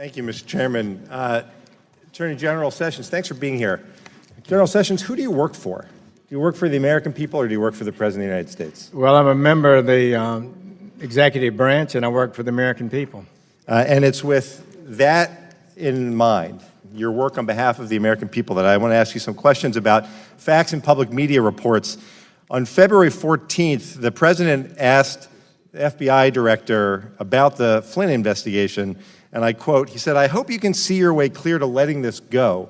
Thank you, Mr. Chairman. Attorney General Sessions, thanks for being here. General Sessions, who do you work for? Do you work for the American people or do you work for the President of the United States? Well, I'm a member of the executive branch, and I work for the American people. And it's with that in mind, your work on behalf of the American people, that I want to ask you some questions about facts and public media reports. On February 14th, the President asked the FBI director about the Flynn investigation, and I quote, he said, "I hope you can see your way clear to letting this go,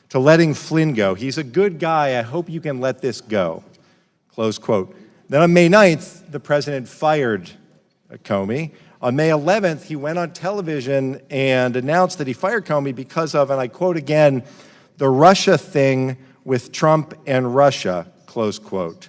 to letting Flynn go. He's a good guy. I hope you can let this go." Close quote. Then on May 9th, the President fired Comey. On May 11th, he went on television and announced that he fired Comey because of, and I quote again, "the Russia thing with Trump and Russia," close quote.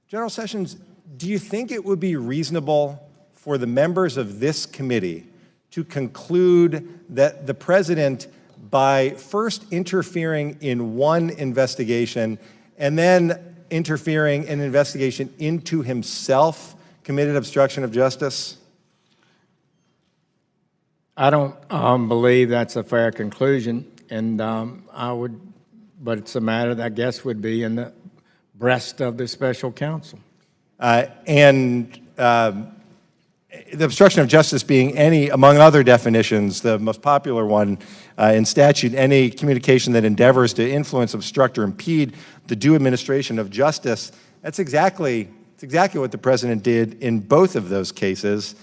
General Sessions, do you think it would be reasonable for the members of this committee to conclude that the President, by first interfering in one investigation and then interfering in an investigation into himself, committed obstruction of justice? I don't believe that's a fair conclusion, and but it's a matter that I guess would be in the breast of the special counsel. The obstruction of justice being any, among other definitions, the most popular one in statute, any communication that endeavors to influence, obstruct, or impede the due administration of justice. That's exactly what the President did in both of those cases.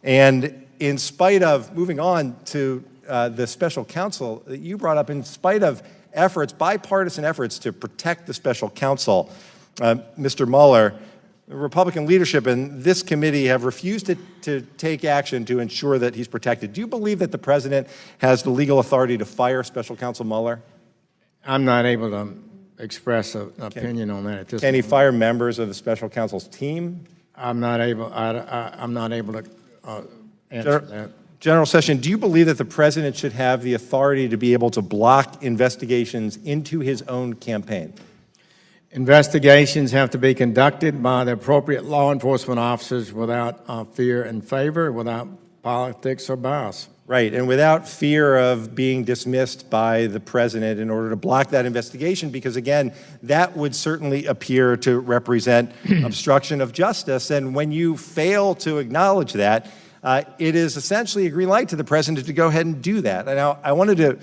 And in spite of, moving on to the special counsel that you brought up, in spite of efforts, bipartisan efforts to protect the special counsel, Mr. Mueller, the Republican leadership in this committee have refused to take action to ensure that he's protected. Do you believe that the President has the legal authority to fire Special Counsel Mueller? I'm not able to express an opinion on that at this Can he moment. fire members of the special counsel's team? I'm not able to answer that. General Sessions, do you believe that the President should have the authority to be able to block investigations into his own campaign? Investigations have to be conducted by the appropriate law enforcement officers without fear and favor, without politics or bias. Right, and without fear of being dismissed by the President in order to block that investigation, because again, that would certainly appear to represent obstruction of justice. And when you fail to acknowledge that, it is essentially a green light to the President to go ahead and do that. And I wanted to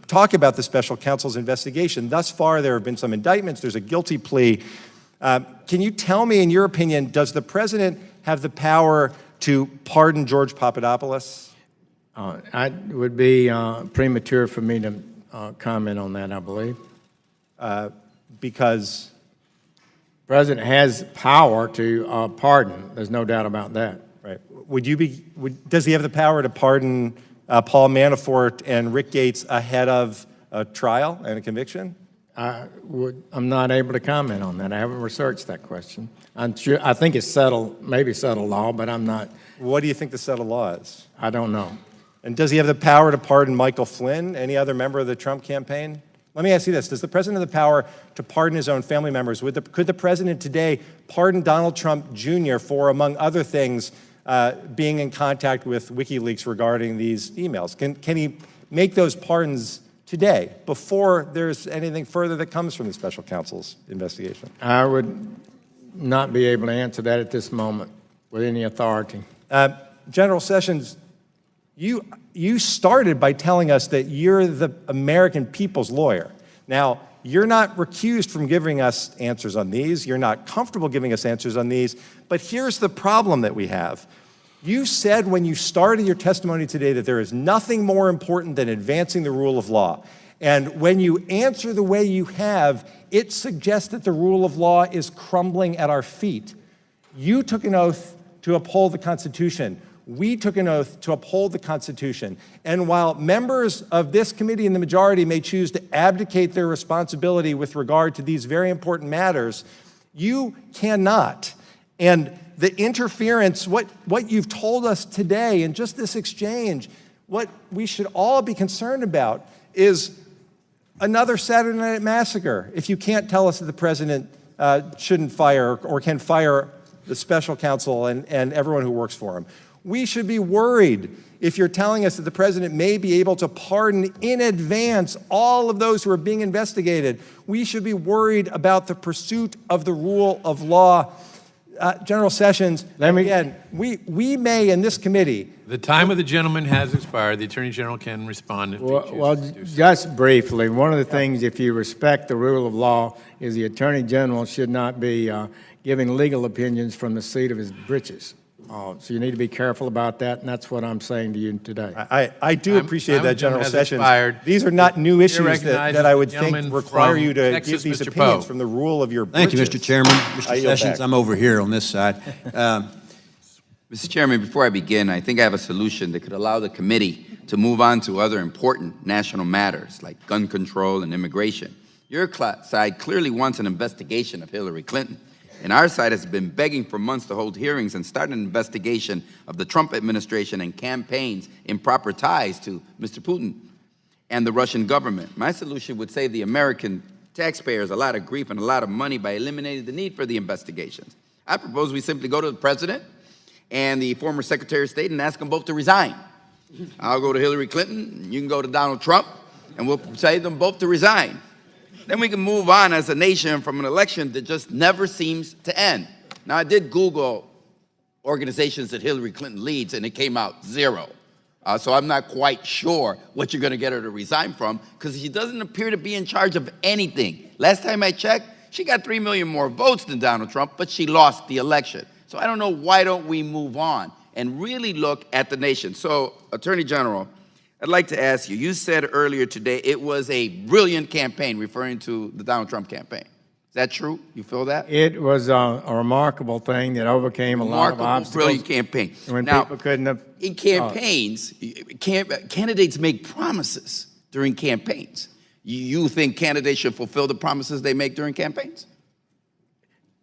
talk about the special counsel's investigation. Thus far, there have been some indictments. There's a guilty plea. Can you tell me, in your opinion, does the President have the power to pardon George Papadopoulos? It would be premature for me to comment on that, I believe. Because? The President has power to pardon. There's no doubt about that. Right. Does he have the power to pardon Paul Manafort and Rick Gates ahead of a trial and a conviction? I'm not able to comment on that. I haven't researched that question. I think it's settled, maybe settled law, but I'm not. What do you think the settled law is? I don't know. And does he have the power to pardon Michael Flynn, any other member of the Trump campaign? Let me ask you this. Does the President have the power to pardon his own family members? Could the President today pardon Donald Trump Jr. for, among other things, being in contact with WikiLeaks regarding these emails? Can he make those pardons today, before there's anything further that comes from the special counsel's investigation? I would not be able to answer that at this moment with any authority. General Sessions, you started by telling us that you're the American people's lawyer. Now, you're not recused from giving us answers on these. You're not comfortable giving us answers on these. But here's the problem that we have. You said when you started your testimony today that there is nothing more important than advancing the rule of law. And when you answer the way you have, it suggests that the rule of law is crumbling at our feet. You took an oath to uphold the Constitution. We took an oath to uphold the Constitution. And while members of this committee in the majority may choose to abdicate their responsibility with regard to these very important matters, you cannot. And the interference, what you've told us today in just this exchange, what we should all be concerned about is another Saturday Night Massacre. If you can't tell us that the President shouldn't fire or can fire the special counsel and everyone who works for him. We should be worried if you're telling us that the president may be able to pardon in advance all of those who are being investigated. We should be worried about the pursuit of the rule of law. General Sessions, again, we may in this committee. The time of the gentleman has expired. The Attorney General can respond if he chooses Well, to do so. just briefly, one of the things, if you respect the rule of law, is the Attorney General should not be giving legal opinions from the seat of his britches. So you need to be careful about that, and that's what I'm saying to you today. I do appreciate that, General has Sessions. expired. These are not new issues that I would think Gentleman require you to Texas, give these Mr. opinions Poe. from the rule of your Thank you, britches. Mr. Chairman. I Mr. yield Sessions, back. I'm over here on this side. Mr. Chairman, before I begin, I think I have a solution that could allow the committee to move on to other important national matters like gun control and immigration. Your side clearly wants an investigation of Hillary Clinton, and our side has been begging for months to hold hearings and start an investigation of the Trump administration and campaign's improper ties to Mr. Putin and the Russian government. My solution would save the American taxpayers a lot of grief and a lot of money by eliminating the need for the investigations. I propose we simply go to the president and the former Secretary of State and ask them both to resign. I'll go to Hillary Clinton, you can go to Donald Trump, and we'll say them both to resign. Then we can move on as a nation from an election that just never seems to end. Now, I did Google organizations that Hillary Clinton leads, and it came out 0. So I'm not quite sure what you're going to get her to resign from, because she doesn't appear to be in charge of anything. Last time I checked, she got 3 million more votes than Donald Trump, but she lost the election. So I don't know, why don't we move on and really look at the nation? So, Attorney General, I'd like to ask you, you said earlier today it was a brilliant campaign, referring to the Donald Trump campaign. Is that true? You feel that? It was a remarkable thing that overcame a lot of obstacles. Brilliant campaign. When Now, people couldn't have. in campaigns, candidates make promises during campaigns. You think candidates should fulfill the promises they make during campaigns?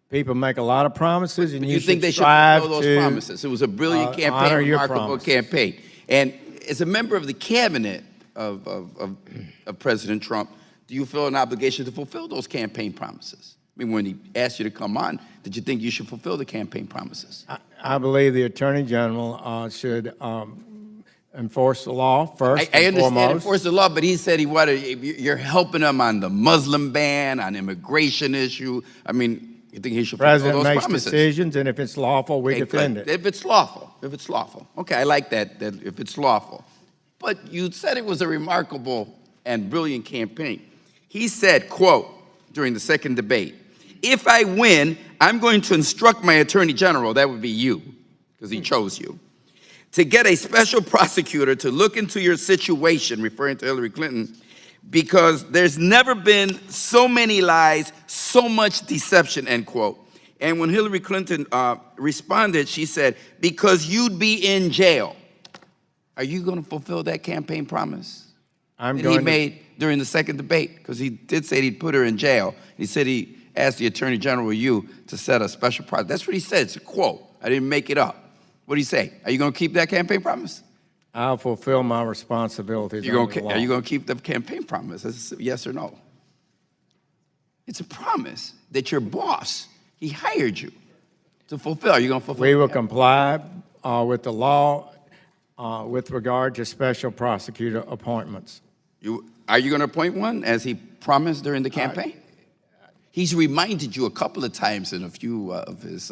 People make a lot of promises, and You think they should strive fulfill those to promises? It was a brilliant honor campaign, your remarkable promise. campaign. And as a member of the cabinet of President Trump, do you feel an obligation to fulfill those campaign promises? I mean, when he asked you to come on, did you think you should fulfill the campaign promises? I believe the Attorney General should enforce the law first I and understand foremost. enforce the law, but he said you're helping him on the Muslim ban, on immigration issue. I mean, you think he should fulfill President those makes promises? decisions, and if it's lawful, we Okay, defend good. it. If it's lawful. Okay, I like that if it's lawful. But you said it was a remarkable and brilliant campaign. He said, quote, during the second debate, "If I win, I'm going to instruct my Attorney General," that would be you, because he chose you, "to get a special prosecutor to look into your situation," referring to Hillary Clinton, "because there's never been so many lies, so much deception," end quote. And when Hillary Clinton responded, she said, "because you'd be in jail." Are you going to fulfill that campaign promise that he made during the second debate? Because he did say he'd put her in jail. He said he asked the Attorney General, you, to set a special project. That's what he said. It's a quote. I didn't make it up. What did he say? Are you going to keep that campaign promise? I'll fulfill my responsibilities. Are under the law. you going to keep the campaign promise? That's yes or no. It's a promise that your boss, he hired you to fulfill. Are you going to fulfill? We will comply with the law with regard to special prosecutor appointments. Are you going to appoint one, as he promised during the campaign? He's reminded you a couple of times in a few of his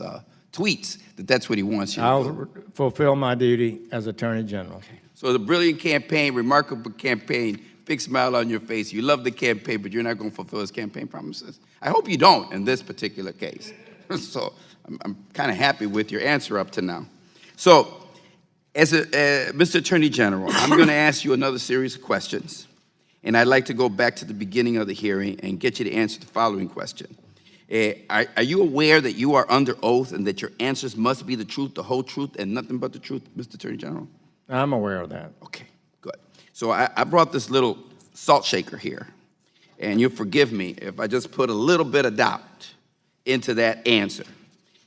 tweets that that's what he wants you to do. I'll fulfill my duty as Attorney General. Okay. So the brilliant campaign, remarkable campaign, big smile on your face. You love the campaign, but you're not going to fulfill his campaign promises. I hope you don't in this particular case. So I'm kind of happy with your answer up to now. So, as Mr. Attorney General, I'm going to ask you another series of questions. And I'd like to go back to the beginning of the hearing and get you to answer the following question. Are you aware that you are under oath and that your answers must be the truth, the whole truth, and nothing but the truth, Mr. Attorney General? I'm aware of that. Okay, good. So I brought this little salt shaker here. And you'll forgive me if I just put a little bit of doubt into that answer.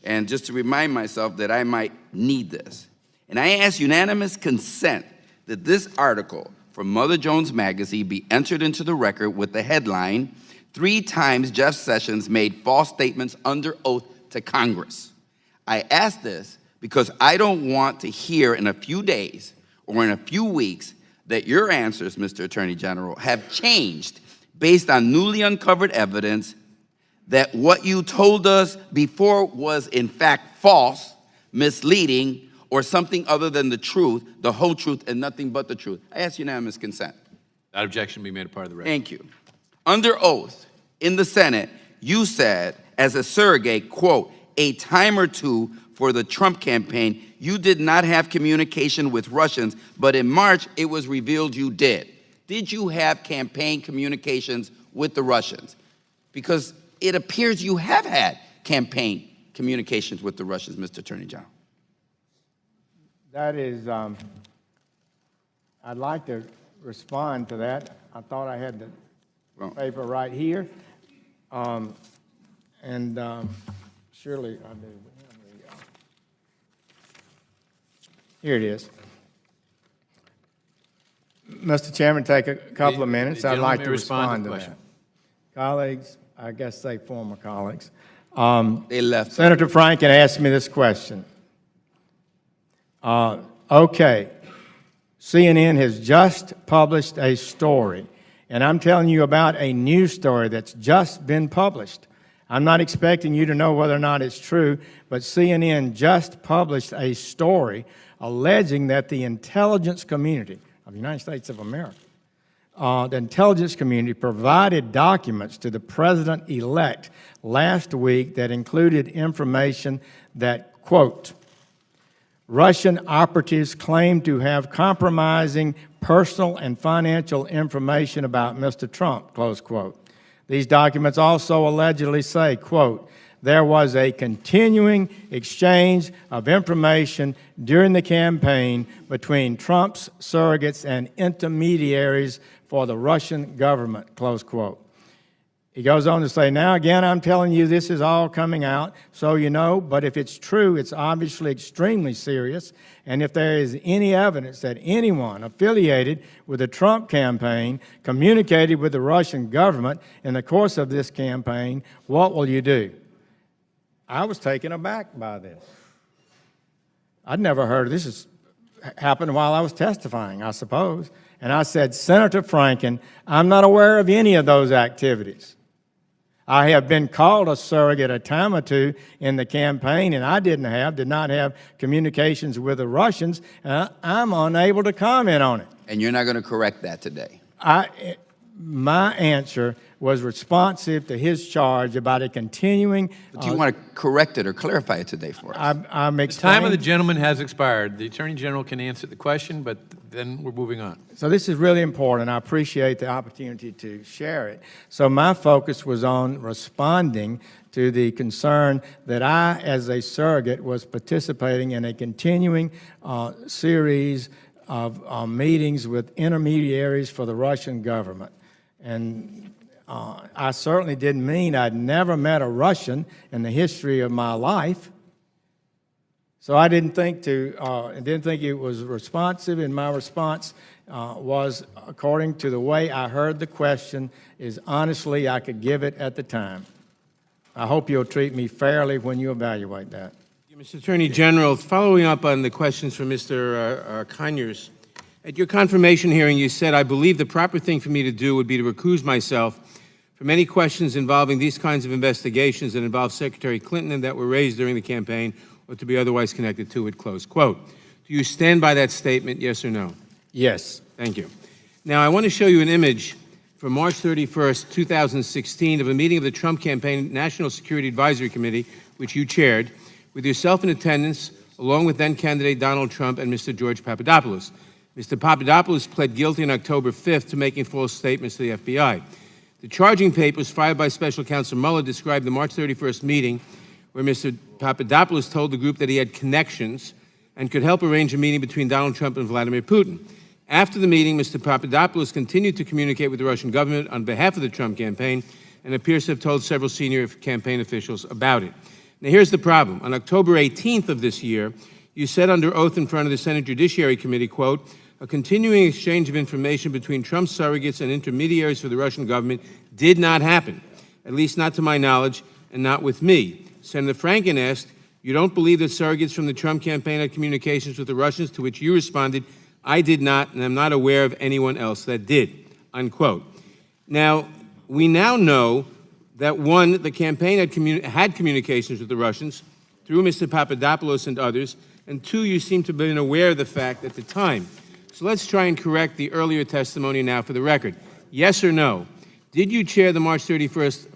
And just to remind myself that I might need this. And I ask unanimous consent that this article from Mother Jones Magazine be entered into the record with the headline, "3 times Jeff Sessions made false statements under oath to Congress." I ask this because I don't want to hear in a few days or in a few weeks that your answers, Mr. Attorney General, have changed based on newly uncovered evidence that what you told us before was in fact false, misleading, or something other than the truth, the whole truth, and nothing but the truth. I ask unanimous consent. That objection be made a part of the record. Thank you. Under oath in the Senate, you said, as a surrogate, quote, a time or two for the Trump campaign, you did not have communication with Russians, but in March, it was revealed you did. Did you have campaign communications with the Russians? Because it appears you have had campaign communications with the Russians, Mr. Attorney General. That is, I'd like to respond to that. I thought I had the paper right here. Surely I do. Here it is. Mr. Chairman, take a couple of minutes. The I'd like gentleman to may respond to respond the to question. that. Colleagues, I guess say former colleagues. They left. Senator Franken asked me this question. Okay, CNN has just published a story, and I'm telling you about a news story that's just been published. I'm not expecting you to know whether or not it's true, but CNN just published a story alleging that the intelligence community of the United States of America, the intelligence community provided documents to the president-elect last week that included information that, quote, Russian operatives claim to have compromising personal and financial information about Mr. Trump, close quote. These documents also allegedly say, quote, there was a continuing exchange of information during the campaign between Trump's surrogates and intermediaries for the Russian government, close quote. He goes on to say, now again, I'm telling you this is all coming out, so you know, but if it's true, it's obviously extremely serious, and if there is any evidence that anyone affiliated with the Trump campaign communicated with the Russian government in the course of this campaign, what will you do? I was taken aback by this. I'd never heard of this. This happened while I was testifying, I suppose. And I said, Senator Franken, I'm not aware of any of those activities. I have been called a surrogate a time or two in the campaign, and I did not have communications with the Russians, and I'm unable to comment on it. And you're not going to correct that today. My answer was responsive to his charge about a continuing. But do you want to correct it or clarify it today for us? I'm The time of the gentleman has expired. The Attorney General can answer the question, but then we're moving on. So this is really important. I appreciate the opportunity to share it. So my focus was on responding to the concern that I, as a surrogate, was participating in a continuing series of meetings with intermediaries for the Russian government. And I certainly didn't mean I'd never met a Russian in the history of my life. So I didn't think it was responsive, and my response was, according to the way I heard the question, as honestly I could give it at the time. I hope you'll treat me fairly when you evaluate that. Mr. Attorney General, following up on the questions from Mr. Conyers, at your confirmation hearing, you said, I believe the proper thing for me to do would be to recuse myself from any questions involving these kinds of investigations that involve Secretary Clinton and that were raised during the campaign or to be otherwise connected to it, close quote. Do you stand by that statement, yes or no? Yes. Thank you. Now, I want to show you an image from March 31st, 2016, of a meeting of the Trump Campaign National Security Advisory Committee, which you chaired, with yourself in attendance, along with then-candidate Donald Trump and Mr. George Papadopoulos. Mr. Papadopoulos pled guilty on October 5th to making false statements to the FBI. The charging papers filed by Special Counsel Mueller described the March 31st meeting where Mr. Papadopoulos told the group that he had connections and could help arrange a meeting between Donald Trump and Vladimir Putin. After the meeting, Mr. Papadopoulos continued to communicate with the Russian government on behalf of the Trump campaign and appears to have told several senior campaign officials about it. Now, here's the problem. On October 18th of this year, you said under oath in front of the Senate Judiciary Committee, quote, a continuing exchange of information between Trump surrogates and intermediaries for the Russian government did not happen, at least not to my knowledge and not with me. Senator Franken asked, You don't believe that surrogates from the Trump campaign had communications with the Russians, to which you responded, I did not, and I'm not aware of anyone else that did, unquote. Now, we now know that one, the campaign had communications with the Russians through Mr. Papadopoulos and others, and two, you seem to have been aware of the fact at the time. So let's try and correct the earlier testimony now for the record. Yes or no? Did you chair the March 31st,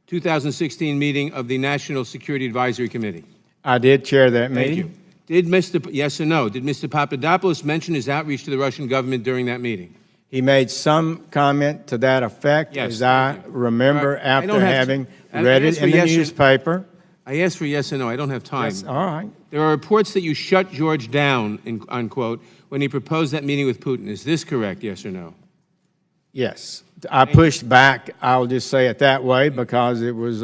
2016 meeting of the National Security Advisory Committee? I did chair that meeting. Thank you. Did yes or no, did Mr. Papadopoulos mention his outreach to the Russian government during that meeting? He made some comment to that effect, Yes, as I thank you. remember All right, I don't after have having I read asked it for in the yes or- newspaper. I asked for yes or no. I don't have time. Yes, all right. There are reports that you shut George down, unquote, when he proposed that meeting with Putin. Is this correct, yes or no? Yes. I pushed back, I'll just say it that way, because it was,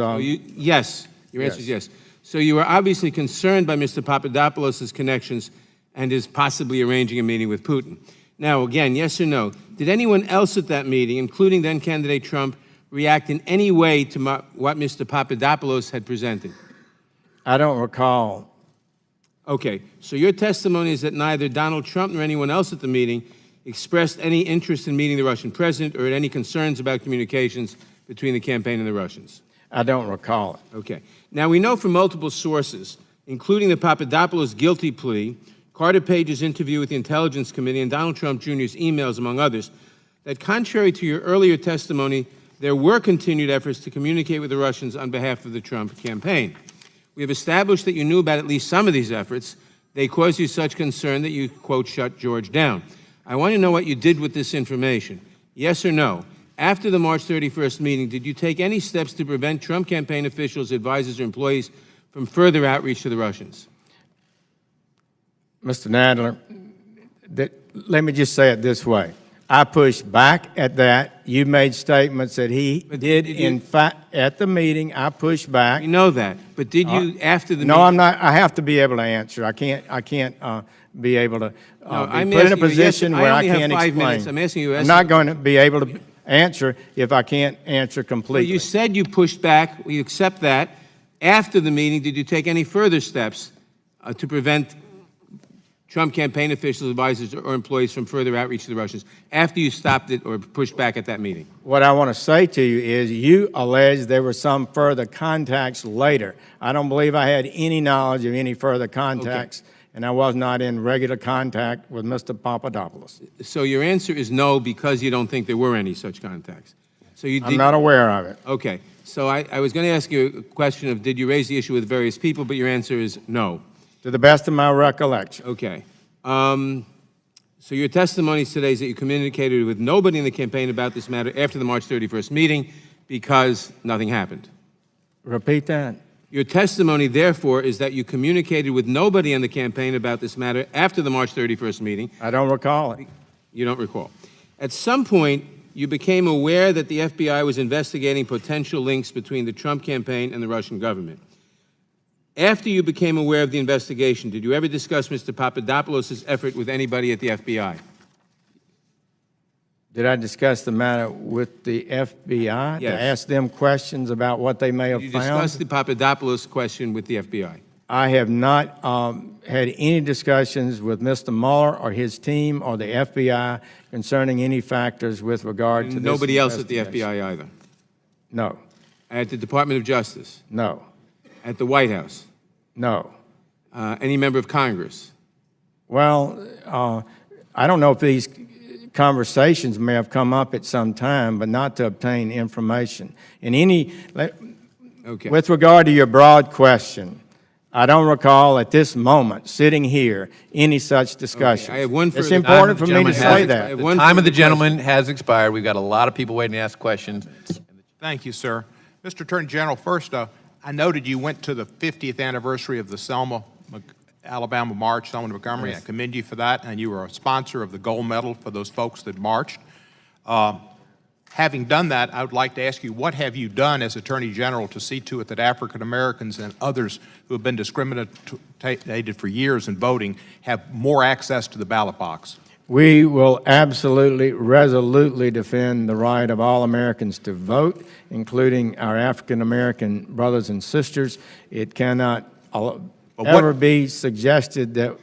Yes, your answer is yes. So you were obviously concerned by Mr. Papadopoulos' connections and his possibly arranging a meeting with Putin. Now, again, yes or no, did anyone else at that meeting, including then-candidate Trump, react in any way to what Mr. Papadopoulos had presented? I don't recall. Okay, so your testimony is that neither Donald Trump nor anyone else at the meeting expressed any interest in meeting the Russian president or had any concerns about communications between the campaign and the Russians. I don't recall it. Okay. Now, we know from multiple sources, including the Papadopoulos guilty plea, Carter Page's interview with the Intelligence Committee, and Donald Trump Jr.'s emails, among others, that contrary to your earlier testimony, there were continued efforts to communicate with the Russians on behalf of the Trump campaign. We have established that you knew about at least some of these efforts. They caused you such concern that you, quote, shut George down. I want to know what you did with this information. Yes or no? After the March 31st meeting, did you take any steps to prevent Trump campaign officials, advisors, or employees from further outreach to the Russians? Mr. Nadler, let me just say it this way. I pushed back at that. You made statements that he did, in fact, at the meeting. I pushed back. We know that, but did you, after the No, meeting? I'm not. I have to be able to answer. I can't be able to I'm be put in a asking you, yes, position where I only have can't 5 explain. minutes. I'm asking you. I'm not going to be able to answer if I can't answer Well, completely. you said you pushed back. We accept that. After the meeting, did you take any further steps to prevent Trump campaign officials, advisors, or employees from further outreach to the Russians after you stopped it or pushed back at that meeting? What I want to say to you is you allege there were some further contacts later. I don't believe I had any knowledge of any further contacts, and I was not in regular contact with Mr. Papadopoulos. So your answer is no because you don't think there were any such contacts. So you I'm not aware of it. Okay. So I was going to ask you a question of did you raise the issue with various people, but your answer is no. To the best of my recollection. Okay. So your testimony today is that you communicated with nobody in the campaign about this matter after the March 31st meeting because nothing happened. Repeat that. Your testimony, therefore, is that you communicated with nobody in the campaign about this matter after the March 31st meeting. I don't recall it. You don't recall. At some point, you became aware that the FBI was investigating potential links between the Trump campaign and the Russian government. After you became aware of the investigation, did you ever discuss Mr. Papadopoulos' effort with anybody at the FBI? Did I discuss the matter with the FBI Yes. to ask them questions about what they may have Did you found? discuss the Papadopoulos question with the FBI? I have not had any discussions with Mr. Mueller or his team or the FBI concerning any factors with regard to And this nobody else at the investigation. FBI either? No, At the Department of Justice? no, At the White House? no. Any member of Congress? Well, I don't know if these conversations may have come up at some time, but not to obtain information. Okay. With regard to your broad question, I don't recall at this moment, sitting here, any such discussions. I have one It's further- important for me to Gentleman say has- that. The time of the gentleman has expired. We've got a lot of people waiting to ask questions. Thank you, sir. Mr. Attorney General, first, I noted you went to the 50th anniversary of the Selma, Alabama March, Selma, Montgomery. I commend you for that, and you were a sponsor of the gold medal for those folks that marched. Having done that, I would like to ask you, what have you done as Attorney General to see to it that African Americans and others who have been discriminated for years in voting have more access to the ballot box? We will absolutely, resolutely defend the right of all Americans to vote, including our African-American brothers and sisters. It cannot But ever be suggested that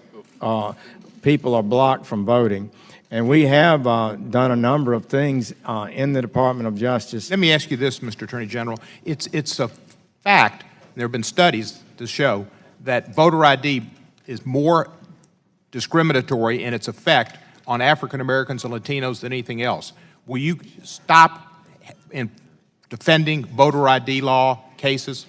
people are blocked from voting. And we have done a number of things in the Department of Justice. Let me ask you this, Mr. Attorney General. It's a fact, there have been studies to show that voter ID is more discriminatory in its effect on African Americans and Latinos than anything else. Will you stop in defending voter ID law cases?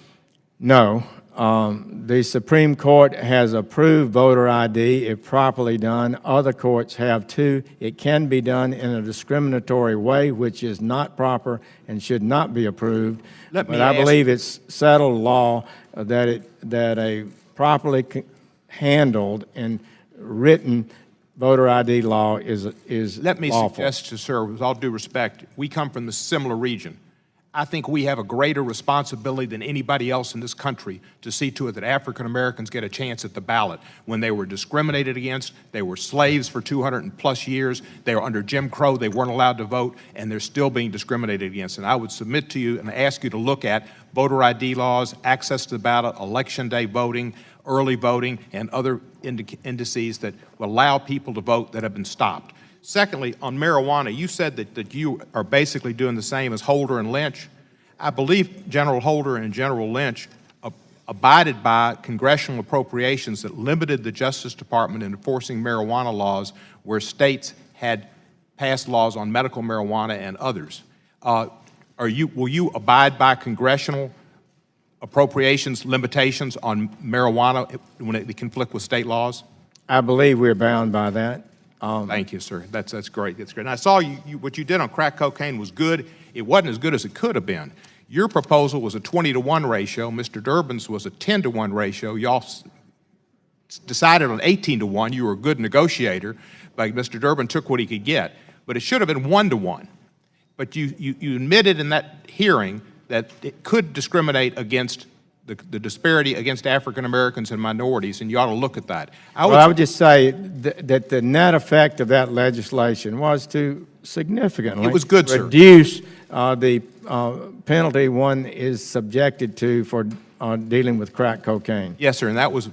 No. The Supreme Court has approved voter ID if properly done. Other courts have too. It can be done in a discriminatory way, which is not proper and should not be approved. But I believe it's settled law that a properly handled and written voter ID law is Let me lawful. suggest to sir, with all due respect, we come from the similar region. I think we have a greater responsibility than anybody else in this country to see to it that African Americans get a chance at the ballot. When they were discriminated against, they were slaves for 200+ years, they were under Jim Crow, they weren't allowed to vote, and they're still being discriminated against. And I would submit to you and ask you to look at voter ID laws, access to the ballot, election day voting, early voting, and other indices that will allow people to vote that have been stopped. Secondly, on marijuana, you said that you are basically doing the same as Holder and Lynch. I believe General Holder and General Lynch abided by congressional appropriations that limited the Justice Department in enforcing marijuana laws where states had passed laws on medical marijuana and others. Will you abide by congressional appropriations limitations on marijuana when it conflict with state laws? I believe we're bound by that. Thank you, sir. That's great. That's great. And I saw what you did on crack cocaine was good. It wasn't as good as it could have been. Your proposal was a 20-to-1 ratio. Mr. Durbin's was a 10-to-1 ratio. Y'all decided on 18-to-1. You were a good negotiator, but Mr. Durbin took what he could get. But it should have been 1-to-1. But you admitted in that hearing that it could discriminate against the disparity against African Americans and minorities, and you ought to look at that. I would just say that the net effect of that legislation was to significantly It was good, sir. reduce the penalty one is subjected to for dealing with crack cocaine. Yes, sir, and that was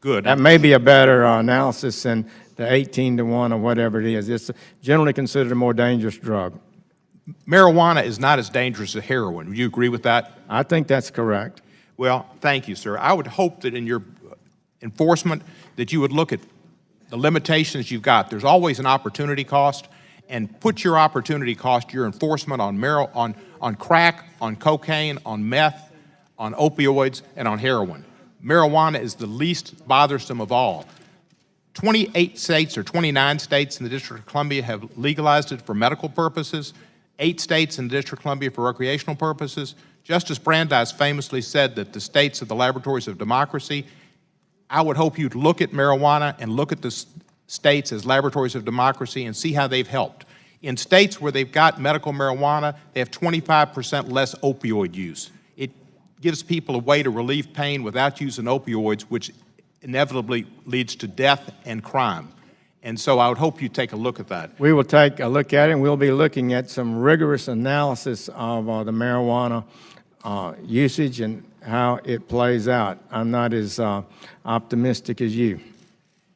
good. That may be a better analysis than the 18-to-1 or whatever it is. It's generally considered a more dangerous drug. Marijuana is not as dangerous as heroin. Would you agree with that? I think that's correct. Well, thank you, sir. I would hope that in your enforcement that you would look at the limitations you've got. There's always an opportunity cost, and put your opportunity cost, your enforcement on crack, on cocaine, on meth, on opioids, and on heroin. Marijuana is the least bothersome of all. 28 states or 29 states in the District of Columbia have legalized it for medical purposes, 8 states in the District of Columbia for recreational purposes. Justice Brandeis famously said that the states are the laboratories of democracy. I would hope you'd look at marijuana and look at the states as laboratories of democracy and see how they've helped. In states where they've got medical marijuana, they have 25% less opioid use. It gives people a way to relieve pain without using opioids, which inevitably leads to death and crime. And so I would hope you take a look at that. We will take a look at it, and we'll be looking at some rigorous analysis of the marijuana usage and how it plays out. I'm not as optimistic as you.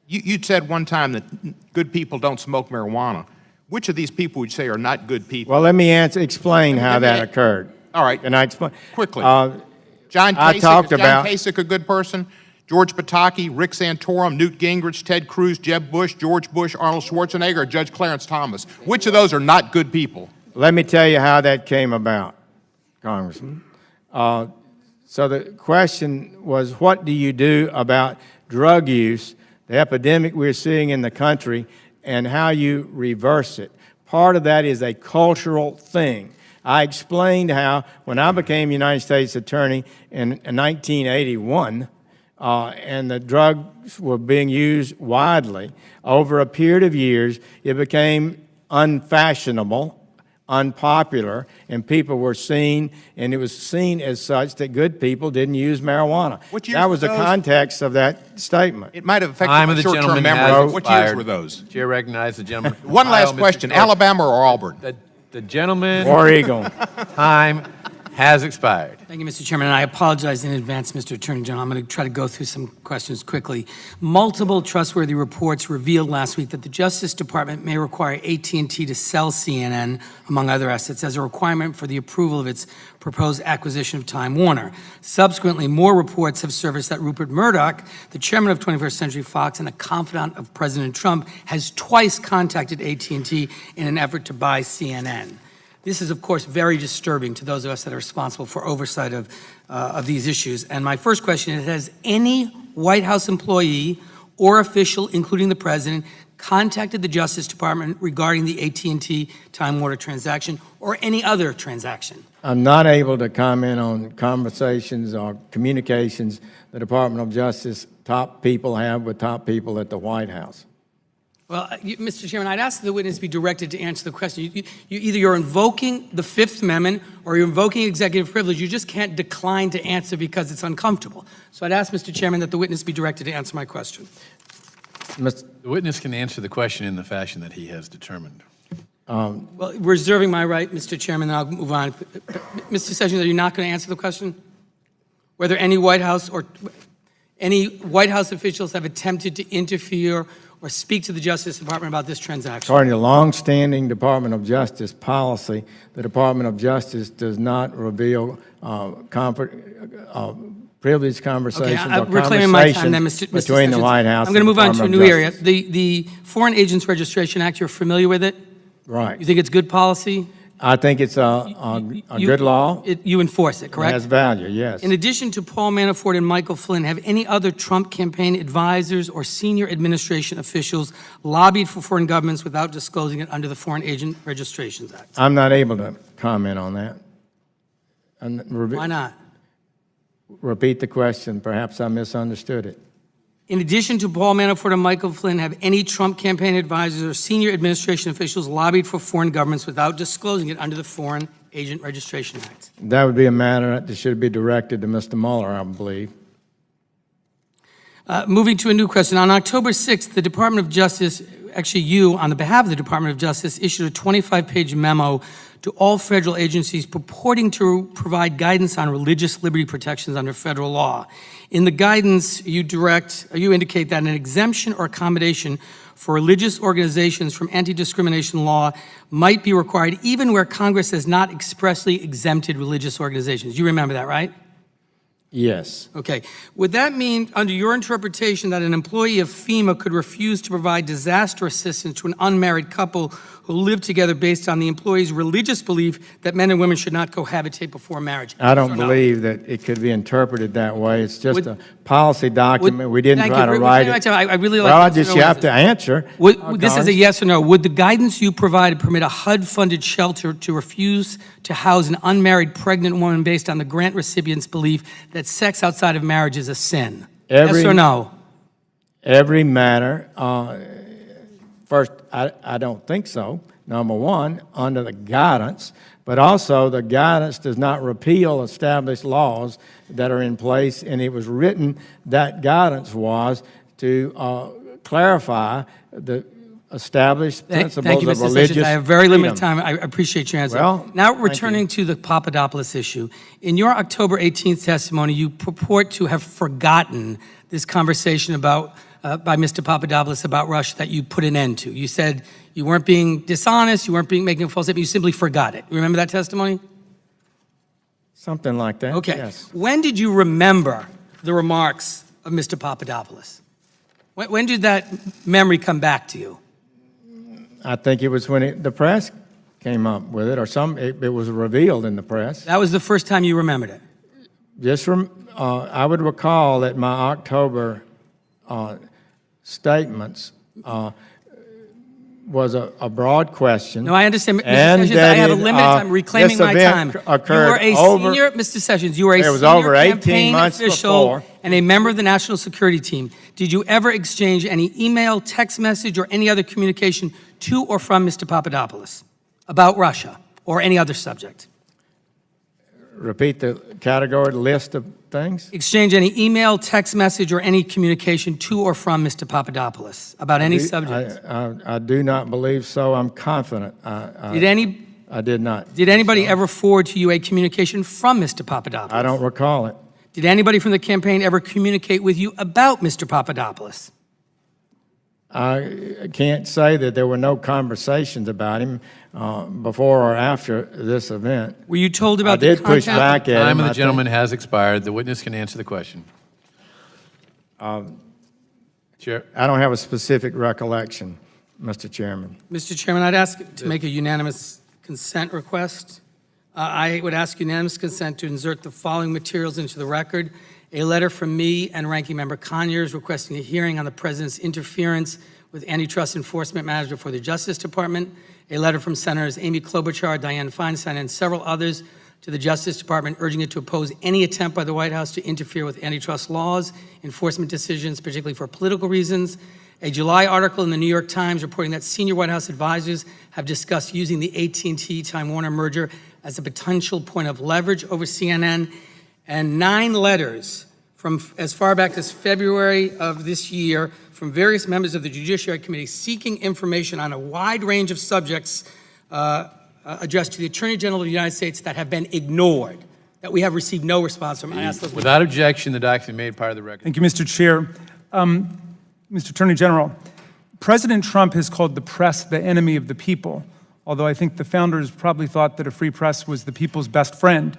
You'd said one time that good people don't smoke marijuana. Which of these people would you say are not good people? Well, let me explain how that occurred. All right. Can I explain? Quickly. John Kasich a good person? George Pataki, Rick Santorum, Newt Gingrich, Ted Cruz, Jeb Bush, George Bush, Arnold Schwarzenegger, or Judge Clarence Thomas. Which of those are not good people? Let me tell you how that came about, Congressman. So the question was, what do you do about drug use, the epidemic we're seeing in the country, and how you reverse it? Part of that is a cultural thing. I explained how when I became United States Attorney in 1981, and the drugs were being used widely, over a period of years, it became unfashionable, unpopular, and people were seen, and it was seen as such that good people didn't use marijuana. That was the context of that statement. It might have affected Time my of the short-term gentleman memory. has What years expired. were those? Chair recognizes the gentleman. One last Mr. question, Clerk. Alabama or Auburn? The gentleman. War Eagle. Time has expired. Thank you, Mr. Chairman, and I apologize in advance, Mr. Attorney General. I'm going to try to go through some questions quickly. Multiple trustworthy reports revealed last week that the Justice Department may require AT&T to sell CNN, among other assets, as a requirement for the approval of its proposed acquisition of Time Warner. Subsequently, more reports have surfaced that Rupert Murdoch, the chairman of 21st Century Fox and a confidant of President Trump, has twice contacted AT&T in an effort to buy CNN. This is, of course, very disturbing to those of us that are responsible for oversight of these issues. And my first question is, has any White House employee or official, including the president, contacted the Justice Department regarding the AT&T Time Warner transaction or any other transaction? I'm not able to comment on conversations or communications the Department of Justice top people have with top people at the White House. Well, Mr. Chairman, I'd ask the witness be directed to answer the question. Either you're invoking the Fifth Amendment or you're invoking executive privilege. You just can't decline to answer because it's uncomfortable. So I'd ask, Mr. Chairman, that the witness be directed to answer my question. Mr. The witness can answer the question in the fashion that he has determined. Well, reserving my right, Mr. Chairman, then I'll move on. Mr. Sessions, are you not going to answer the question? Whether any White House officials have attempted to interfere or speak to the Justice Department about this transaction? According to longstanding Department of Justice policy, the Department of Justice does not reveal privileged conversations or reclaiming my time then, conversations Mr. between the Sessions. White House I'm going to move on to a and the new Department area. of Justice. The Foreign Agents Registration Act, you're familiar with it? Right. You think it's good policy? I think it's a good law. You enforce it, It correct? has value, yes. In addition to Paul Manafort and Michael Flynn, have any other Trump campaign advisors or senior administration officials lobbied for foreign governments without disclosing it under the Foreign Agent Registrations Act? I'm not able to comment on that. Why not? Repeat the question. Perhaps I misunderstood it. In addition to Paul Manafort and Michael Flynn, have any Trump campaign advisors or senior administration officials lobbied for foreign governments without disclosing it under the Foreign Agent Registration Act? That would be a matter that should be directed to Mr. Mueller, I believe. Moving to a new question. On October 6th, the Department of Justice, actually you, on the behalf of the Department of Justice, issued a 25-page memo to all federal agencies purporting to provide guidance on religious liberty protections under federal law. In the guidance, you indicate that an exemption or accommodation for religious organizations from anti-discrimination law might be required even where Congress has not expressly exempted religious organizations. You remember that, right? Yes. Okay. Would that mean, under your interpretation, that an employee of FEMA could refuse to provide disaster assistance to an unmarried couple who live together based on the employee's religious belief that men and women should not cohabitate before marriage? I don't Yes or no? believe that it could be interpreted that way. It's just Would- a policy document. We didn't Thank try you. to write Reclaiming it. my time. I really like Well, yes or no you have answers. to answer. This is a yes or no. Would the guidance you provided permit a HUD-funded shelter to refuse to house an unmarried pregnant woman based on the grant recipient's belief that sex outside of marriage is a sin? Yes or no? Every matter, first, I don't think so, number one, under the guidance, but also the guidance does not repeal established laws that are in place, and it was written, that guidance was to clarify the established principles Thank you, of Mr. religious Sessions. I have very limited freedom. time. I appreciate your answer. Well, now thank returning to the Papadopoulos issue. In your October 18th testimony, you purport to have forgotten this conversation about by Mr. Papadopoulos about Russia that you put an end to. You said you weren't being dishonest, you weren't making a false statement, you simply forgot it. You remember that testimony? Something like that, Okay. yes. When did you remember the remarks of Mr. Papadopoulos? When did that memory come back to you? I think it was when the press came up with it, or it was revealed in the press. That was the first time you remembered it. I would recall that my October statements was a broad question. No, I understand. Mr. And Sessions, I that have a it, limited time reclaiming this my event time. occurred You were a over- senior, Mr. Sessions, you were a It was senior over 18 campaign months official before. and a member of the National Security Team. Did you ever exchange any email, text message, or any other communication to or from Mr. Papadopoulos about Russia or any other subject? Repeat the category list of things. Exchange any email, text message, or any communication to or from Mr. Papadopoulos about any subject? I do not believe so. I'm confident. Did any I did not. Did anybody ever forward to you a communication from Mr. Papadopoulos? I don't recall it. Did anybody from the campaign ever communicate with you about Mr. Papadopoulos? I can't say that there were no conversations about him before or after this event. Were you told I about did the push contact? back at him. Time of I the think. gentleman has expired. The witness can answer the question. Chair. I don't have a specific recollection, Mr. Chairman. Mr. Chairman, I'd ask to make a unanimous consent request. I would ask unanimous consent to insert the following materials into the record. A letter from me and Ranking Member Conyers requesting a hearing on the President's interference with antitrust enforcement matters before the Justice Department. A letter from Senators Amy Klobuchar, Dianne Feinstein, and several others to the Justice Department urging it to oppose any attempt by the White House to interfere with antitrust laws, enforcement decisions, particularly for political reasons. A July article in the New York Times reporting that senior White House advisors have discussed using the AT&T-Time Warner merger as a potential point of leverage over CNN, and 9 letters from as far back as February of this year from various members of the Judiciary Committee seeking information on a wide range of subjects addressed to the Attorney General of the United States that have been ignored, that we have received no response from. I ask those. Without objection, the document made part of the record. Thank you, Mr. Chair. Mr. Attorney General, President Trump has called the press the enemy of the people, although I think the founders probably thought that a free press was the people's best friend.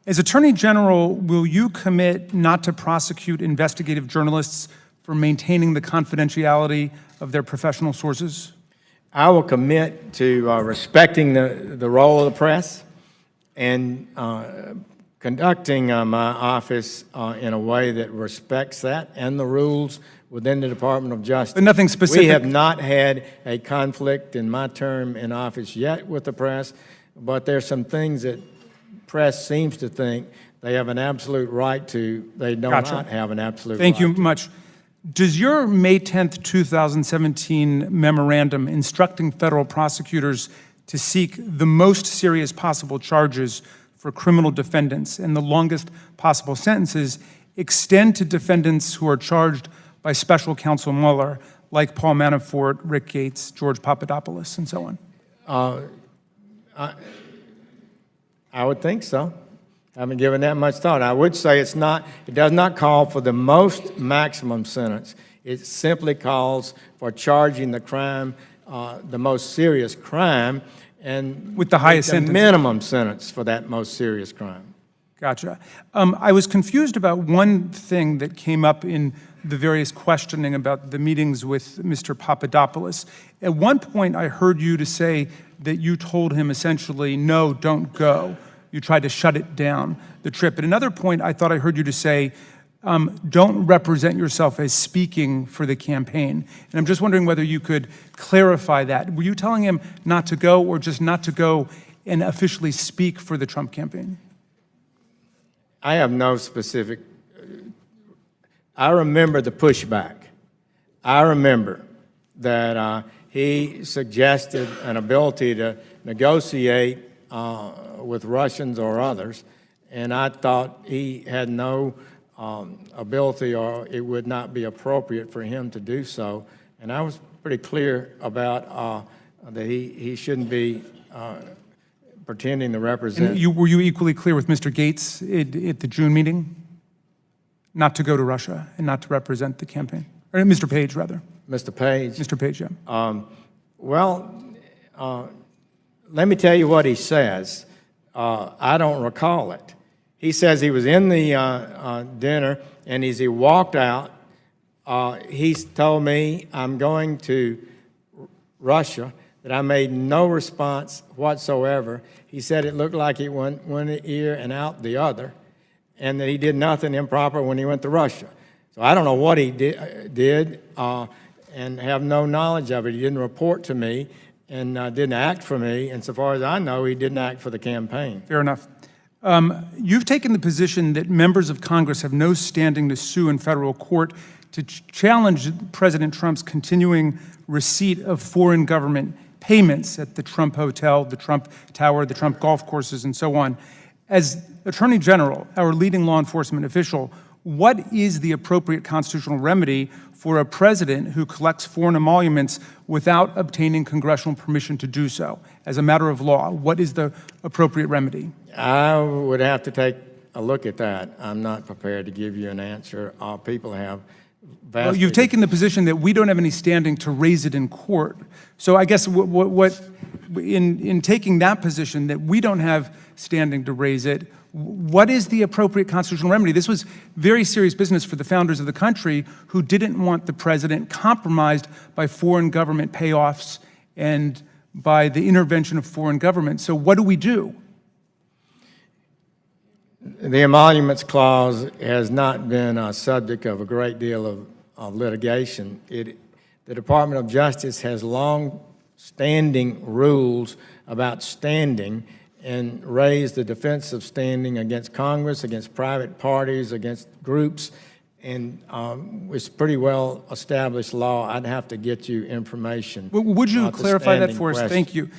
As Attorney General, will you commit not to prosecute investigative journalists for maintaining the confidentiality of their professional sources? I will commit to respecting the role of the press and conducting my office in a way that respects that and the rules within the Department of Justice. But nothing specific. We have not had a conflict in my term in office yet with the press, but there's some things that press seems to think they have an absolute right to. They do Gotcha. not have an absolute Thank right you to. much. Does your May 10th, 2017 memorandum instructing federal prosecutors to seek the most serious possible charges for criminal defendants and the longest possible sentences extend to defendants who are charged by special counsel Mueller, like Paul Manafort, Rick Gates, George Papadopoulos, and so on? I would think so. I haven't given that much thought. I would say it does not call for the most maximum sentence. It simply calls for charging the crime, the most serious crime, and With the highest sentence. minimum sentence for that most serious crime. Gotcha. I was confused about one thing that came up in the various questioning about the meetings with Mr. Papadopoulos. At one point, I heard you to say that you told him essentially, no, don't go. You tried to shut it down, the trip. At another point, I thought I heard you to say, don't represent yourself as speaking for the campaign. And I'm just wondering whether you could clarify that. Were you telling him not to go or just not to go and officially speak for the Trump campaign? I have no specific. I remember the pushback. I remember that he suggested an ability to negotiate with Russians or others, and I thought he had no ability or it would not be appropriate for him to do so. And I was pretty clear about that he shouldn't be pretending to represent. And were you equally clear with Mr. Gates at the June meeting? Not to go to Russia and not to represent the campaign? Or Mr. Page, rather. Mr. Page. Mr. Page, yeah. Let me tell you what he says. I don't recall it. He says he was in the dinner, and as he walked out, he's told me, I'm going to Russia, that I made no response whatsoever. He said it looked like he went one ear and out the other, and that he did nothing improper when he went to Russia. So I don't know what he did and have no knowledge of it. He didn't report to me and didn't act for me. And so far as I know, he didn't act for the campaign. Fair enough. You've taken the position that members of Congress have no standing to sue in federal court to challenge President Trump's continuing receipt of foreign government payments at the Trump Hotel, the Trump Tower, the Trump golf courses, and so on. As Attorney General, our leading law enforcement official, what is the appropriate constitutional remedy for a president who collects foreign emoluments without obtaining congressional permission to do so as a matter of law? What is the appropriate remedy? I would have to take a look at that. I'm not prepared to give you an answer. People have Well, you've taken the position that we don't have any standing to raise it in court. So I guess in taking that position that we don't have standing to raise it, what is the appropriate constitutional remedy? This was very serious business for the founders of the country who didn't want the president compromised by foreign government payoffs and by the intervention of foreign government. So what do we do? The Emoluments Clause has not been a subject of a great deal of litigation. The Department of Justice has long-standing rules about standing and raised the defense of standing against Congress, against private parties, against groups, and it's pretty well established law. I'd have to get you information. Would you clarify that for us? Thank you.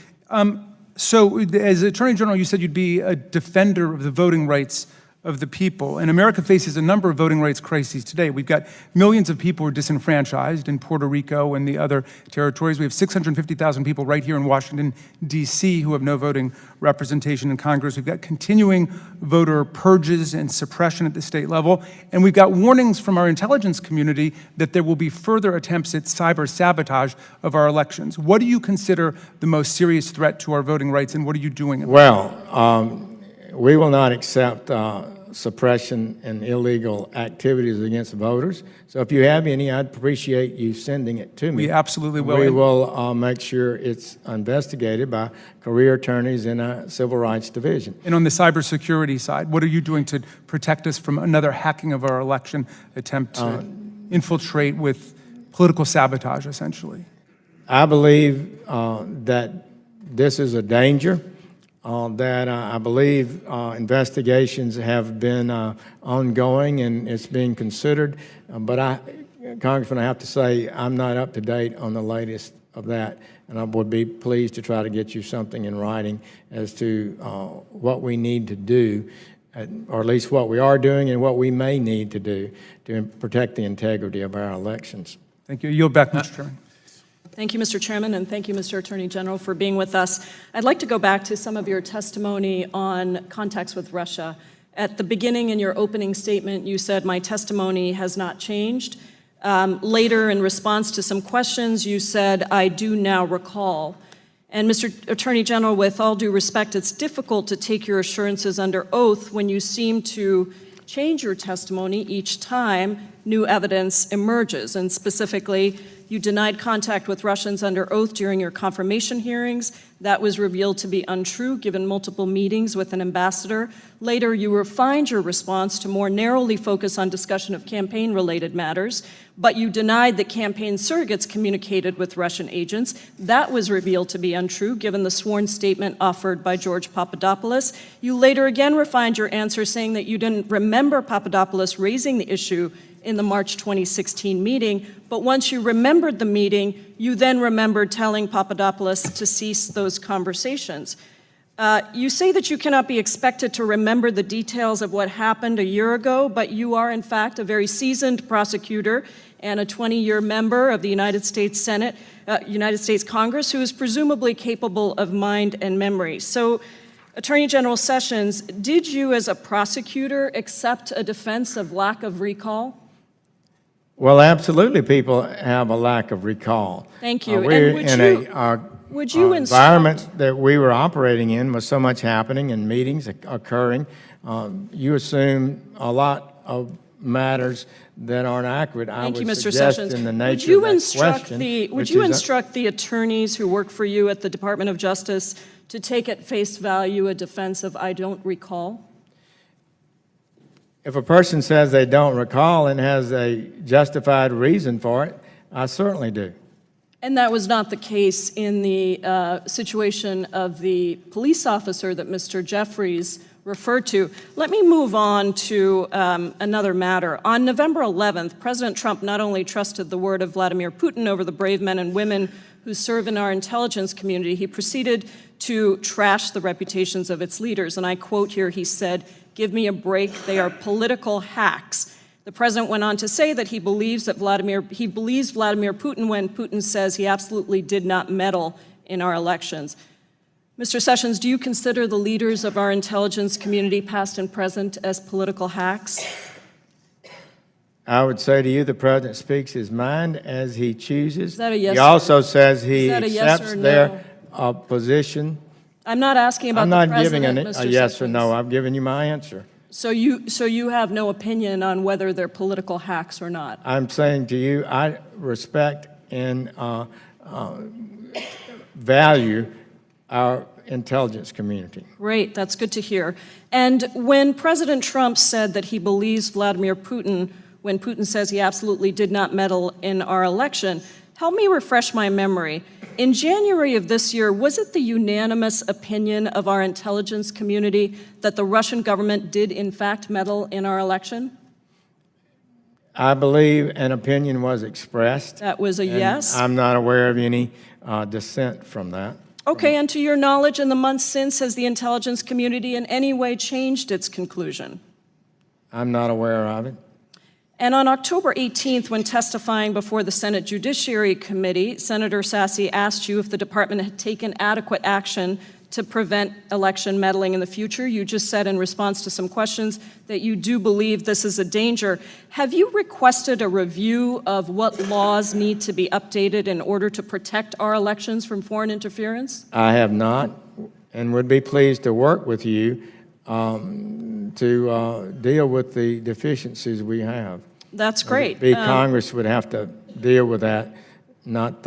So as Attorney General, you said you'd be a defender of the voting rights of the people. And America faces a number of voting rights crises today. We've got millions of people who are disenfranchised in Puerto Rico and the other territories. We have 650,000 people right here in Washington, D.C. who have no voting representation in Congress. We've got continuing voter purges and suppression at the state level. And we've got warnings from our intelligence community that there will be further attempts at cyber sabotage of our elections. What do you consider the most serious threat to our voting rights, and what are you doing about it? Well, we will not accept suppression and illegal activities against voters. So if you have any, I'd appreciate you sending it to me. We absolutely will. We will make sure it's investigated by career attorneys in a civil rights division. And on the cybersecurity side, what are you doing to protect us from another hacking of our election attempt to infiltrate with political sabotage, essentially? I believe that this is a danger. That I believe investigations have been ongoing and it's being considered. But Congressman, I have to say I'm not up to date on the latest of that, and I would be pleased to try to get you something in writing as to what we need to do, or at least what we are doing and what we may need to do to protect the integrity of our elections. Thank you. Yield back, Mr. Chairman. Thank you, Mr. Chairman, and thank you, Mr. Attorney General, for being with us. I'd like to go back to some of your testimony on contacts with Russia. At the beginning in your opening statement, you said, "My testimony has not changed." Later, in response to some questions, you said, "I do now recall." And Mr. Attorney General, with all due respect, it's difficult to take your assurances under oath when you seem to change your testimony each time new evidence emerges, and specifically, you denied contact with Russians under oath during your confirmation hearings. That was revealed to be untrue, given multiple meetings with an ambassador. Later, you refined your response to more narrowly focus on discussion of campaign-related matters, but you denied that campaign surrogates communicated with Russian agents. That was revealed to be untrue, given the sworn statement offered by George Papadopoulos. You later again refined your answer, saying that you didn't remember Papadopoulos raising the issue in the March 2016 meeting, but once you remembered the meeting, you then remembered telling Papadopoulos to cease those conversations. You say that you cannot be expected to remember the details of what happened a year ago, but you are in fact a very seasoned prosecutor and a 20-year member of the United States Senate, United States Congress, who is presumably capable of mind and memory. So, Attorney General Sessions, did you as a prosecutor accept a defense of lack of recall? Well, absolutely, people have a lack of recall. Thank you. We're And would you environment that we were operating in was so much happening and meetings occurring. You assume a lot of matters that aren't accurate. Thank you, Mr. suggest Sessions. in the nature of that question, Would you instruct the attorneys who work for you at the Department of Justice to take at face value a defense of "I don't recall"? If a person says they don't recall and has a justified reason for it, I certainly do. And that was not the case in the situation of the police officer that Mr. Jeffries referred to. Let me move on to another matter. On November 11th, President Trump not only trusted the word of Vladimir Putin over the brave men and women who serve in our intelligence community, he proceeded to trash the reputations of its leaders. And I quote here, he said, "Give me a break, they are political hacks." The president went on to say that he believes Vladimir Putin when Putin says he absolutely did not meddle in our elections. Mr. Sessions, do you consider the leaders of our intelligence community, past and present, as political hacks? I would say to you, the president speaks his mind as he chooses. Is that a yes He or- also says he Is that a yes accepts or no? their position. I'm not asking about I'm the not president, giving Mr. a yes or Sessions. no. I've given you my answer. So you have no opinion on whether they're political hacks or not? I'm saying to you, I respect and value our intelligence community. Great, that's good to hear. And when President Trump said that he believes Vladimir Putin when Putin says he absolutely did not meddle in our election, help me refresh my memory. In January of this year, was it the unanimous opinion of our intelligence community that the Russian government did in fact meddle in our election? I believe an opinion was expressed. That was a and yes? I'm not aware of any dissent from that. Okay, and to your knowledge, in the months since, has the intelligence community in any way changed its conclusion? I'm not aware of it. And on October 18th, when testifying before the Senate Judiciary Committee, Senator Sasse asked you if the department had taken adequate action to prevent election meddling in the future. You just said in response to some questions that you do believe this is a danger. Have you requested a review of what laws need to be updated in order to protect our elections from foreign interference? I have not, and would be pleased to work with you to deal with the deficiencies we have. That's great. Congress would have to deal with that, not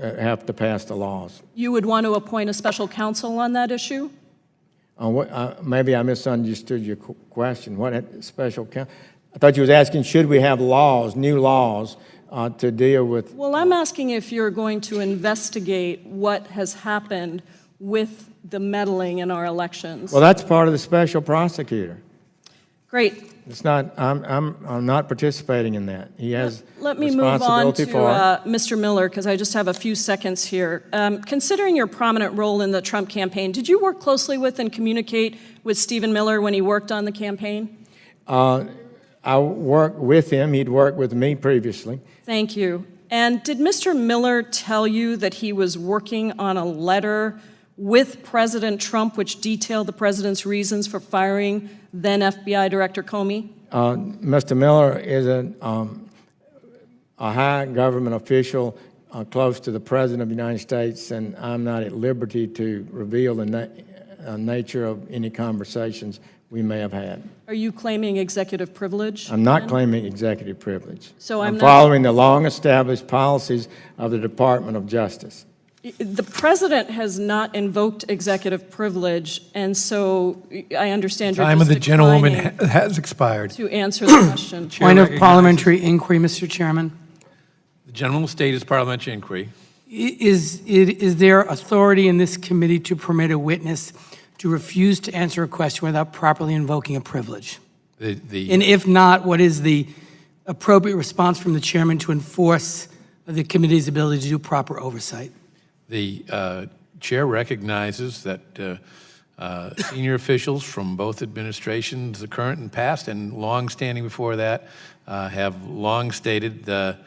have to pass the laws. You would want to appoint a special counsel on that issue? Maybe I misunderstood your question. What special counsel? I thought you was asking, should we have laws, new laws, to deal with? Well, I'm asking if you're going to investigate what has happened with the meddling in our elections. Well, that's part of the special prosecutor. Great. It's not. I'm not participating in that. He has Let me move on to responsibility for it. Mr. Miller, because I just have a few seconds here. Considering your prominent role in the Trump campaign, did you work closely with and communicate with Stephen Miller when he worked on the campaign? I worked with him. He'd worked with me previously. Thank you. And did Mr. Miller tell you that he was working on a letter with President Trump which detailed the president's reasons for firing then FBI Director Comey? Mr. Miller is a high government official close to the President of the United States, and I'm not at liberty to reveal the nature of any conversations we may have had. Are you claiming executive privilege? I'm not claiming executive privilege. So I'm I'm not- following the long-established policies of the Department of Justice. The president has not invoked executive privilege, and so I understand you're Time of just the gentlewoman declining has expired. to answer the question. Point of recognizes- parliamentary inquiry, Mr. Chairman. The gentleman will state his parliamentary inquiry. Is there authority in this committee to permit a witness to refuse to answer a question without properly invoking a privilege? And if not, what is the appropriate response from the chairman to enforce the committee's ability to do proper oversight? The chair recognizes that senior officials from both administrations, the current and past, and long-standing before that, have long stated their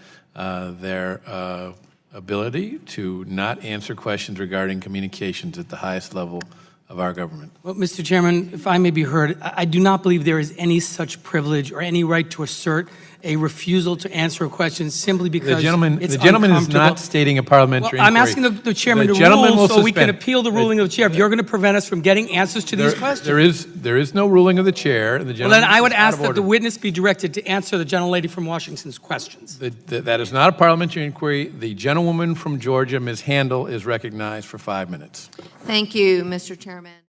ability to not answer questions regarding communications at the highest level of our government. Well, Mr. Chairman, if I may be heard, I do not believe there is any such privilege or any right to assert a refusal to answer a question simply because The gentleman it's is uncomfortable. not stating a parliamentary Well, I'm inquiry. asking the chairman The to gentleman rule will so we can suspend. appeal the ruling of the chair. If you're going to prevent us from getting answers to these questions. There is no ruling of the chair. The Well, gentleman then I would is out ask of that the order. witness be directed to answer the gentlelady from Washington's questions. That is not a parliamentary inquiry. The gentlewoman from Georgia, Ms. Handel, is recognized for 5 minutes. Thank you, Mr. Chairman.